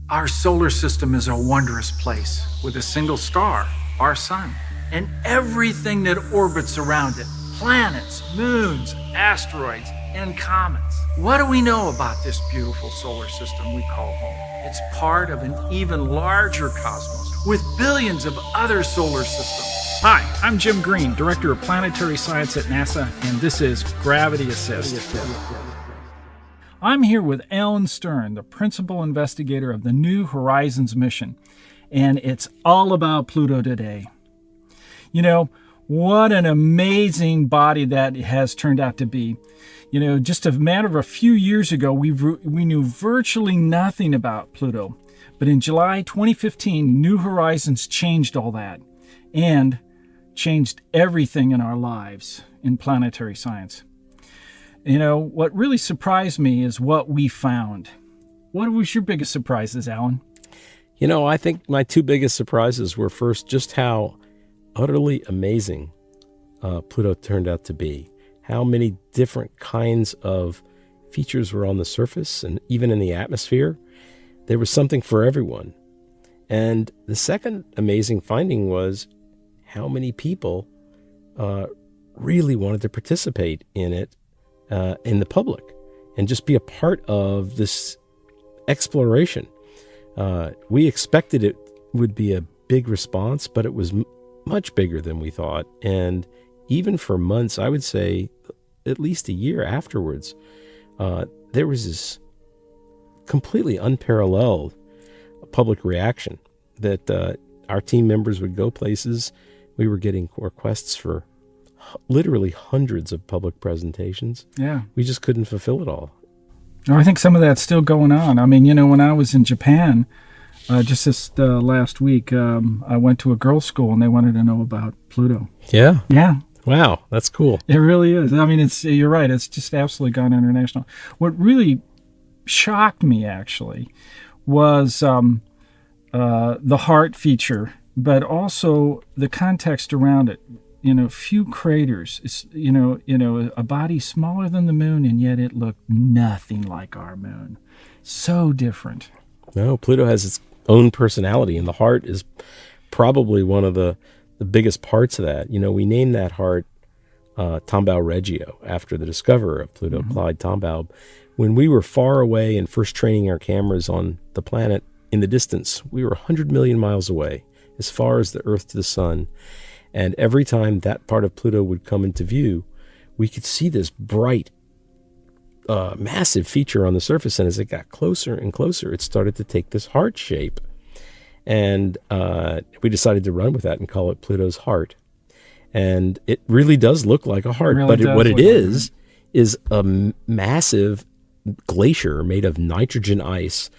Our solar system is a wondrous place with a single star, our sun, and everything that orbits around it, planets, moons, asteroids, and comets. What do we know about this beautiful solar system we call home? It's part of an even larger cosmos with billions of other solar systems. Hi, I'm Jim Green, Director of Planetary Science at NASA, and this is Gravity Assist. I'm here with Alan Stern, the Principal Investigator of the New Horizons mission, and it's all about Pluto today. You know, what an amazing body that has turned out to be. You know, just a matter of a few years ago, we knew virtually nothing about Pluto. But in July 2015, New Horizons changed all that and changed everything in our lives in planetary science. You know, what really surprised me is what we found. What was your biggest surprises, Alan? You know, I think my two biggest surprises were first just how utterly amazing Pluto turned out to be. How many different kinds of features were on the surface and even in the atmosphere. There was something for everyone. And the second amazing finding was how many people really wanted to participate in it in the public and just be a part of this exploration. We expected it would be a big response, but it was much bigger than we thought. And even for months, I would say at least a year afterwards, there was this completely unparalleled public reaction that our team members would go places. We were getting requests for literally hundreds of public presentations. Yeah. We just couldn't fulfill it all. I think some of that's still going on. I mean, you know, when I was in Japan, just this last week, I went to a girls' school and they wanted to know about Pluto. Yeah. Yeah. Wow, that's cool. It really is. I mean, you're right. It's just absolutely gone international. What really shocked me, actually, was the heart feature, but also the context around it. You know, few craters. It's, you know, a body smaller than the moon, and yet it looked nothing like our moon. So different. No, Pluto has its own personality, and the heart is probably one of the biggest parts of that. You know, we named that heart Tombaugh Regio after the discoverer of Pluto, Clyde Tombaugh. When we were far away and first training our cameras on the planet in the distance, we were 100 million miles away, as far as the Earth to the sun. And every time that part of Pluto would come into view, we could see this bright, massive feature on the surface. And as it got closer and closer, it started to take this heart shape. And we decided to run with that and call it Pluto's heart. And it really does look like a heart. Really, but what it is a massive glacier made of nitrogen ice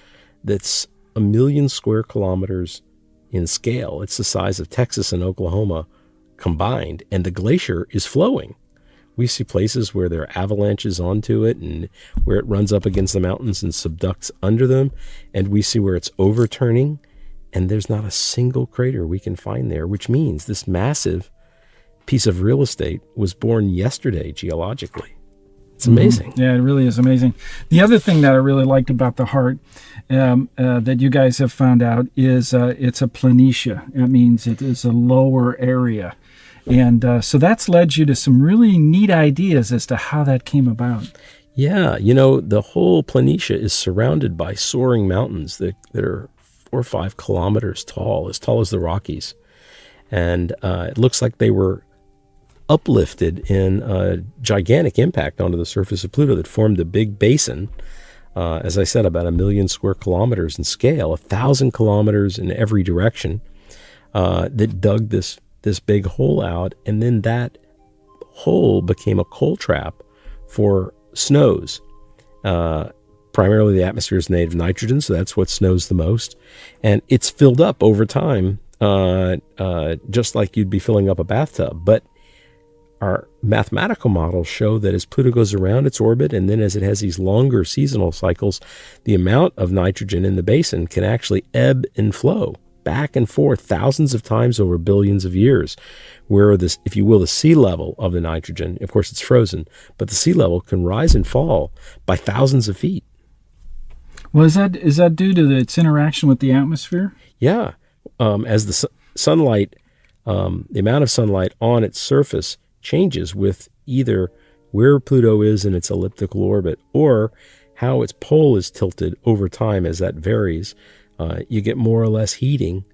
that's 1 million square kilometers in scale. It's the size of Texas and Oklahoma combined. And the glacier is flowing. We see places where there are avalanches onto it and where it runs up against the mountains and subducts under them. And we see where it's overturning. And there's not a single crater we can find there, which means this massive piece of real estate was born yesterday geologically. It's amazing. Yeah, it really is amazing. The other thing that I really liked about the heart that you guys have found out is it's a planitia. It means it is a lower area. And so that's led you to some really neat ideas as to how that came about. Yeah, you know, the whole planitia is surrounded by soaring mountains that are 4 or 5 kilometers tall as the Rockies. And it looks like they were uplifted in a gigantic impact onto the surface of Pluto that formed a big basin, as I said, about 1 million square kilometers in scale, 1,000 kilometers in every direction, that dug this big hole out. And then that hole became a coal trap for snows. Primarily the atmosphere is made of nitrogen, so that's what snows the most. And it's filled up over time, just like you'd be filling up a bathtub. But our mathematical models show that as Pluto goes around its orbit, and then as it has these longer seasonal cycles, the amount of nitrogen in the basin can actually ebb and flow back and forth thousands of times over billions of years, where this, if you will, the sea level of the nitrogen, of course it's frozen, but the sea level can rise and fall by thousands of feet. Well, is that due to its interaction with the atmosphere? Yeah, as the sunlight, the amount of sunlight on its surface changes with either where Pluto is in its elliptical orbit or how its pole is tilted over time. As that varies, you get more or less heating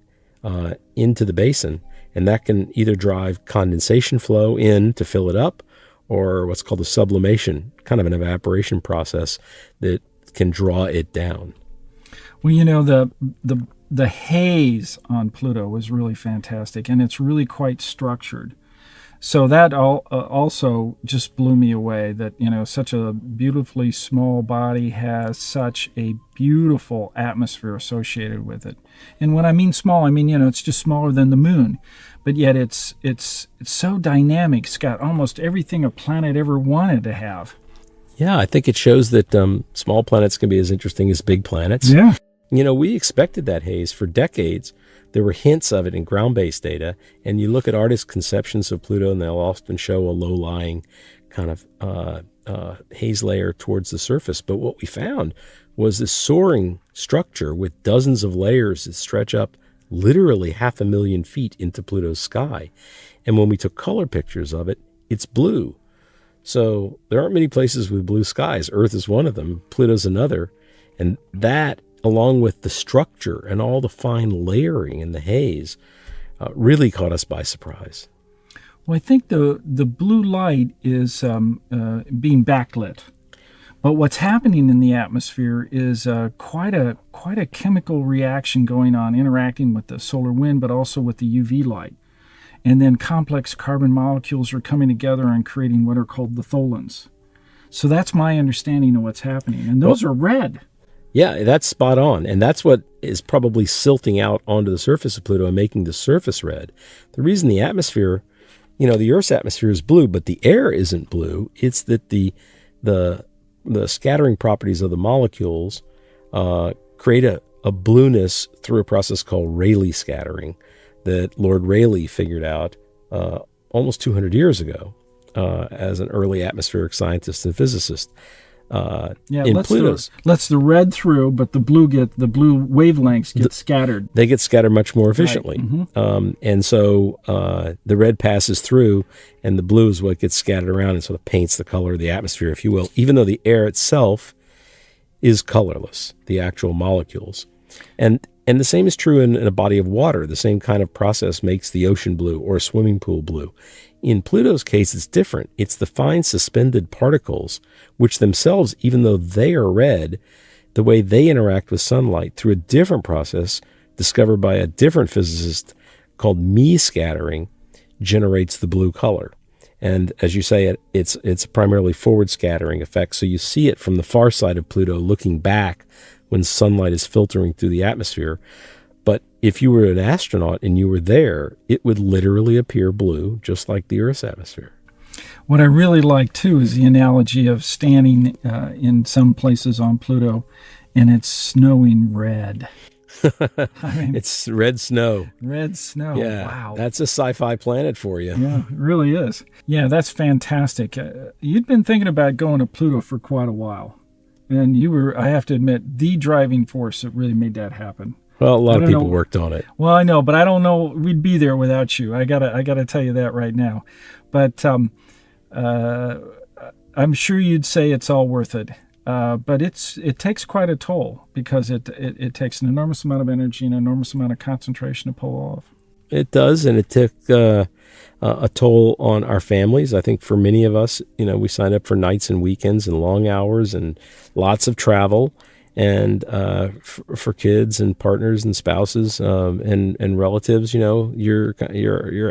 into the basin, and that can either drive condensation flow in to fill it up, or what's called a sublimation, kind of an evaporation process that can draw it down. Well, the haze on Pluto was really fantastic, and it's really quite structured. So that also just blew me away, that such a beautifully small body has such a beautiful atmosphere associated with it. And when I mean small, I mean it's just smaller than the moon, but yet it's so dynamic. It's got almost everything a planet ever wanted to have. Yeah, I think it shows that small planets can be as interesting as big planets. Yeah. We expected that haze for decades. There were hints of it in ground-based data, and you look at artists' conceptions of Pluto, and they'll often show a low-lying kind of haze layer towards the surface. But what we found was this soaring structure with dozens of layers that stretch up literally 500,000 feet into Pluto's sky. And when we took color pictures of it, it's blue. So there aren't many places with blue skies. Earth is one of them. Pluto's another. And that, along with the structure and all the fine layering in the haze, really caught us by surprise. Well, I think the blue light is being backlit. But what's happening in the atmosphere is quite a chemical reaction going on, interacting with the solar wind, but also with the UV light. And then complex carbon molecules are coming together and creating what are called the tholins. So that's my understanding of what's happening. And those are red. Yeah, that's spot on. And that's what is probably silting out onto the surface of Pluto and making the surface red. The reason the atmosphere, the Earth's atmosphere is blue, but the air isn't blue, it's that the scattering properties of the molecules create a blueness through a process called Rayleigh scattering that Lord Rayleigh figured out almost 200 years ago as an early atmospheric scientist and physicist. Lets the red through, but the blue wavelengths get scattered. They get scattered much more efficiently. Right. Mm-hmm. And so the red passes through, and the blue is what gets scattered around and sort of paints the color of the atmosphere, if you will, even though the air itself is colorless, the actual molecules. And the same is true in a body of water. The same kind of process makes the ocean blue or a swimming pool blue. In Pluto's case, it's different. It's the fine suspended particles, which themselves, even though they are red, the way they interact with sunlight through a different process discovered by a different physicist called Mie scattering, generates the blue color. And as you say, it's a primarily forward scattering effect. So you see it from the far side of Pluto looking back when sunlight is filtering through the atmosphere. But if you were an astronaut and you were there, it would literally appear blue, just like the Earth's atmosphere. What I really like, too, is the analogy of standing in some places on Pluto, and it's snowing red. It's red snow. Red snow. Yeah, wow. That's a sci-fi planet for you. Yeah, it really is. Yeah, that's fantastic. You'd been thinking about going to Pluto for quite a while, and you were, I have to admit, the driving force that really made that happen. Well, a lot of people worked on it. Well, I know, but I don't know we'd be there without you. I gotta tell you that right now. But I'm sure you'd say it's all worth it. But it takes quite a toll, because it takes an enormous amount of energy and an enormous amount of concentration to pull off. It does, and it took a toll on our families. I think for many of us, we signed up for nights and weekends and long hours and lots of travel. And for kids and partners and spouses and relatives, you're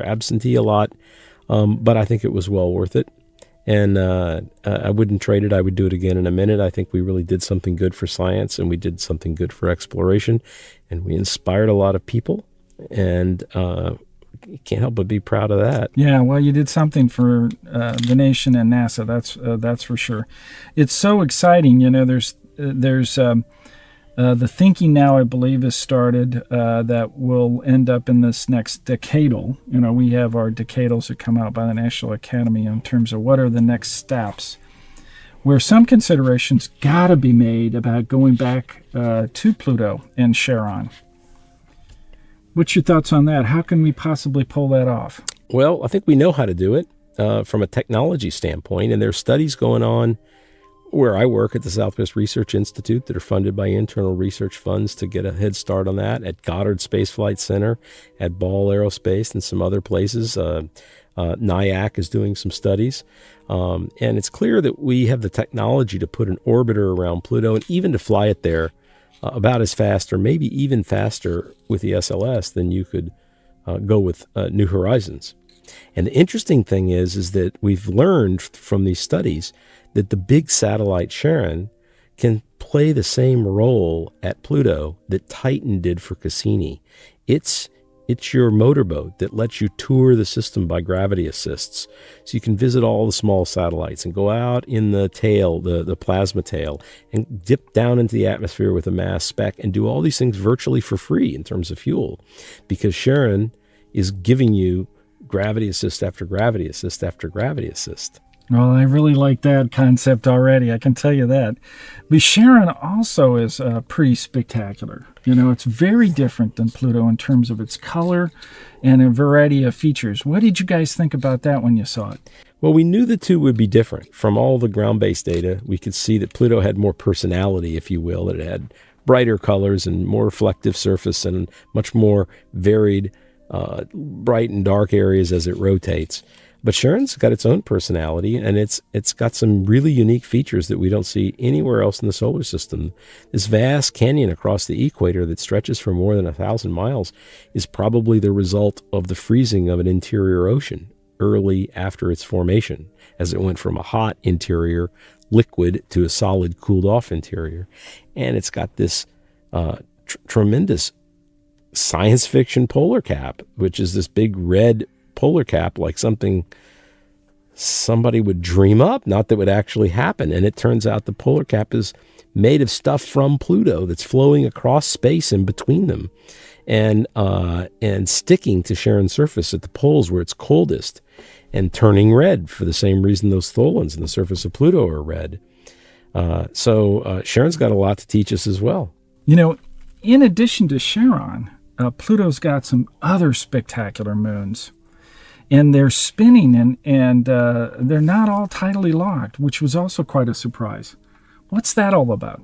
absentee a lot, but I think it was well worth it. And I wouldn't trade it. I would do it again in a minute. I think we really did something good for science, and we did something good for exploration, and we inspired a lot of people. And you can't help but be proud of that. Yeah, well, you did something for the nation and NASA. That's for sure. It's so exciting. There's the thinking now, I believe, has started that will end up in this next decadal. We have our decadals that come out by the National Academy in terms of what are the next steps. where some considerations got to be made about going back to Pluto and Charon. What's your thoughts on that? How can we possibly pull that off? Well, I think we know how to do it from a technology standpoint, and there's studies going on where I work at the Southwest Research Institute that are funded by internal research funds to get a head start on that, at Goddard Space Flight Center, at Ball Aerospace, and some other places. NIAC is doing some studies. And it's clear that we have the technology to put an orbiter around Pluto and even to fly it there about as fast or maybe even faster with the SLS than you could go with New Horizons. And the interesting thing is that we've learned from these studies that the big satellite Charon can play the same role at Pluto that Titan did for Cassini. It's your motorboat that lets you tour the system by gravity assists. So you can visit all the small satellites and go out in the tail, the plasma tail, and dip down into the atmosphere with a mass spec and do all these things virtually for free in terms of fuel, because Charon is giving you gravity assist after gravity assist after gravity assist. Well, I really like that concept already, I can tell you that. But Charon also is pretty spectacular. You know, it's very different than Pluto in terms of its color and a variety of features. What did you guys think about that when you saw it? Well, we knew the two would be different. From all the ground-based data, we could see that Pluto had more personality, if you will. It had brighter colors and more reflective surface and much more varied bright and dark areas as it rotates. But Charon's got its own personality, and it's got some really unique features that we don't see anywhere else in the solar system. This vast canyon across the equator that stretches for more than 1,000 miles is probably the result of the freezing of an interior ocean early after its formation, as it went from a hot interior, liquid, to a solid, cooled-off interior. And it's got this tremendous science fiction polar cap, which is this big red polar cap, like something somebody would dream up, not that would actually happen. And it turns out the polar cap is made of stuff from Pluto that's flowing across space in between them and sticking to Charon's surface at the poles where it's coldest and turning red for the same reason those tholins in the surface of Pluto are red. So Charon's got a lot to teach us as well. You know, in addition to Charon, Pluto's got some other spectacular moons. And they're spinning, and they're not all tidally locked, which was also quite a surprise. What's that all about?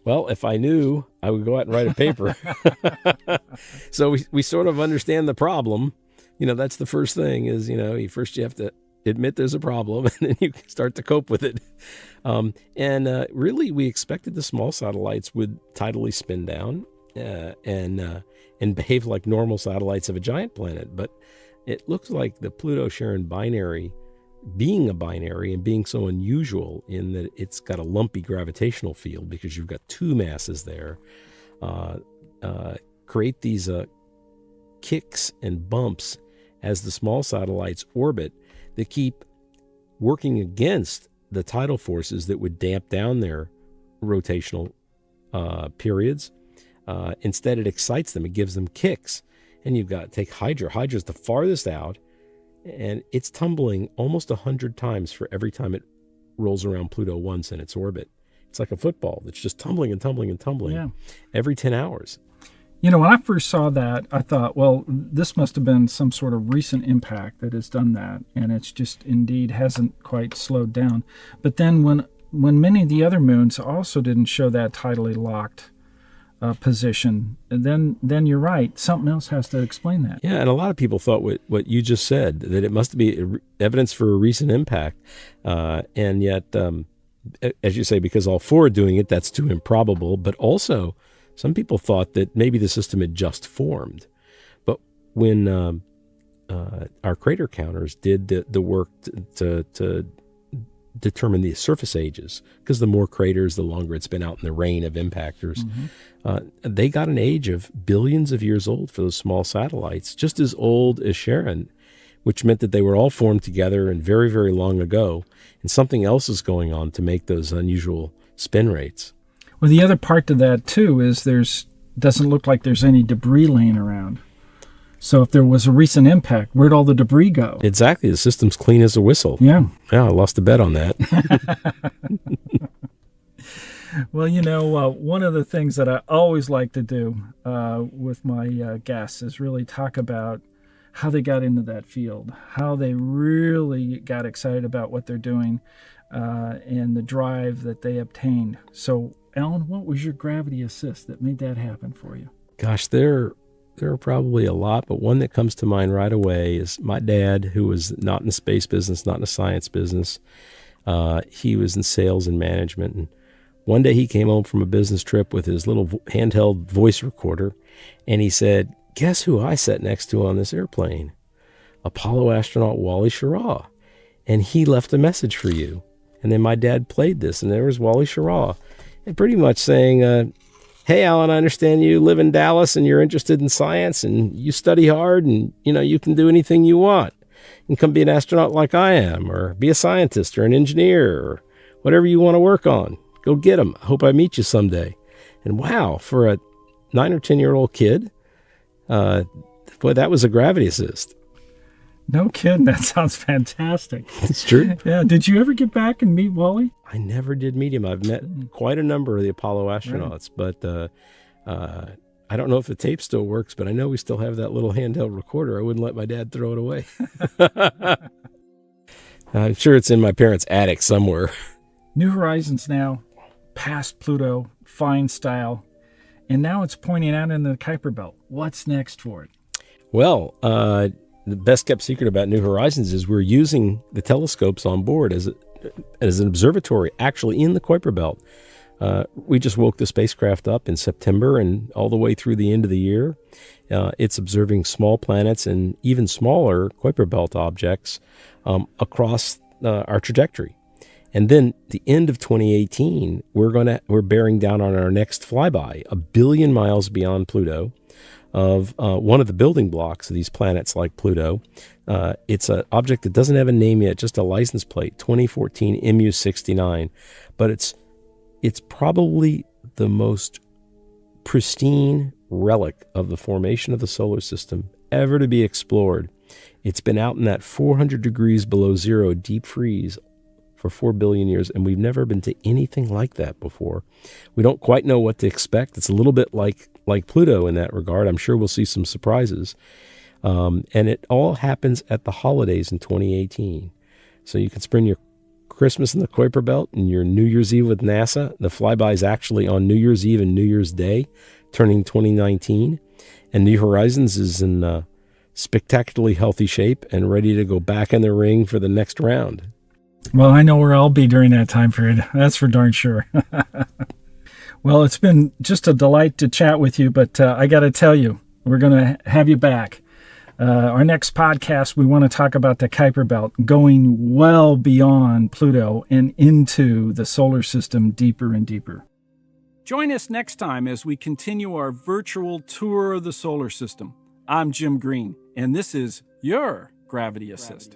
Well, if I knew, I would go out and write a paper. So we sort of understand the problem. You know, that's the first thing is, you know, you have to admit there's a problem, and then you can start to cope with it. Really, we expected the small satellites would tidally spin down and behave like normal satellites of a giant planet. But it looks like the Pluto-Charon binary, being a binary and being so unusual in that it's got a lumpy gravitational field because you've got two masses there, create these kicks and bumps as the small satellites orbit that keep working against the tidal forces that would damp down their rotational periods. Instead, it excites them. It gives them kicks. And you've got to take Hydra. Hydra's the farthest out, and it's tumbling almost 100 times for every time it rolls around Pluto once in its orbit. It's like a football that's just tumbling and tumbling and tumbling every 10 hours. You know, when I first saw that, I thought, well, this must have been some sort of recent impact that has done that, and it's just indeed hasn't quite slowed down. But then when many of the other moons also didn't show that tidally locked position, then you're right. Something else has to explain that. Yeah, and a lot of people thought what you just said, that it must be evidence for a recent impact. And yet, as you say, because all four are doing it, that's too improbable. But also, some people thought that maybe the system had just formed. But when our crater counters did the work to determine the surface ages, because the more craters, the longer it's been out in the rain of impactors. They got an age of billions of years old for those small satellites, just as old as Charon, which meant that they were all formed together and very, very long ago. And something else is going on to make those unusual spin rates. Well, the other part to that, too, is doesn't look like there's any debris laying around. So if there was a recent impact, where'd all the debris go? Exactly. The system's clean as a whistle. Yeah. Yeah, I lost a bet on that. Well, one of the things that I always like to do with my guests is really talk about how they got into that field, how they really got excited about what they're doing, and the drive that they obtained. So, Alan, what was your gravity assist that made that happen for you? Gosh, there are probably a lot, but one that comes to mind right away is my dad, who was not in the space business, not in the science business. He was in sales and management, and one day he came home from a business trip with his little handheld voice recorder, and he said, "Guess who I sat next to on this airplane? Apollo astronaut Wally Schirra. And he left a message for you." And then my dad played this, and there was Wally Schirra, and pretty much saying, "Hey, Alan, I understand you live in Dallas and you're interested in science and you study hard and, you can do anything you want. You can come be an astronaut like I am, or be a scientist or an engineer or whatever you want to work on. Go get them. I hope I meet you someday." And wow, for a 9 or 10-year-old kid, boy, that was a gravity assist. No kidding. That sounds fantastic. It's true. Yeah. Did you ever get back and meet Wally? I never did meet him. I've met quite a number of the Apollo astronauts, but I don't know if the tape still works, but I know we still have that little handheld recorder. I wouldn't let my dad throw it away. I'm sure it's in my parents' attic somewhere. New Horizons now, past Pluto, fine style, and now it's pointing out into the Kuiper Belt. What's next for it? Well, the best kept secret about New Horizons is we're using the telescopes on board as an observatory, actually in the Kuiper Belt. We just woke the spacecraft up in September, and all the way through the end of the year, it's observing small planets and even smaller Kuiper Belt objects across our trajectory. And then the end of 2018, we're bearing down on our next flyby, 1 billion miles beyond Pluto, of one of the building blocks of these planets like Pluto. It's an object that doesn't have a name yet, just a license plate, 2014 MU69. But it's probably the most pristine relic of the formation of the solar system ever to be explored. It's been out in that 400 degrees below zero deep freeze for 4 billion years, and we've never been to anything like that before. We don't quite know what to expect. It's a little bit like Pluto in that regard. I'm sure we'll see some surprises. And it all happens at the holidays in 2018. So you can spend your Christmas in the Kuiper Belt and your New Year's Eve with NASA. The flyby is actually on New Year's Eve and New Year's Day, turning 2019. And New Horizons is in spectacularly healthy shape and ready to go back in the ring for the next round. Well, I know where I'll be during that time period. That's for darn sure. Well, it's been just a delight to chat with you, but I got to tell you, we're going to have you back. Our next podcast, we want to talk about the Kuiper Belt, going well beyond Pluto and into the solar system deeper and deeper. Join us next time as we continue our virtual tour of the solar system. I'm Jim Green, and this is your Gravity Assist.